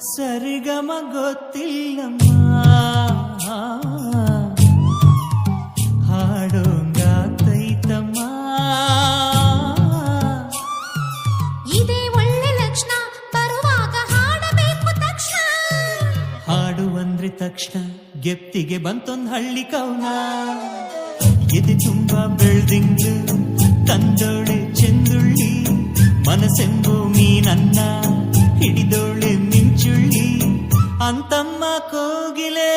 ಸರಿಗಮ ಗೊತ್ತಿಲ್ಲಮ್ಮ ಹಾಡೋಂಗಾತೈತಮ್ಮ ಇದೇ ಒಳ್ಳೆ ಲಕ್ಷಣ ಬರುವಾಗ ಹಾಡಬೇಕು ತಕ್ಷಣ ಹಾಡುವಂದ್ರೆ ತಕ್ಷಣ ಗೆಪ್ತಿಗೆ ಬಂತೊಂದು ಹಳ್ಳಿ ಕವನ ಎದೆ ತುಂಬಾ ಬೆಳ್ದಿಂಗ್ಳು ತಂದೋಳೆ ಚೆಂದುಳ್ಳಿ ಮನಸ್ಸೆಂಬೋ ಮೀನನ್ನ ಹಿಡಿದೋಳೆ ಮಿಂಚುಳ್ಳಿ ಅಂತಮ್ಮ ಕೋಗಿಲೆ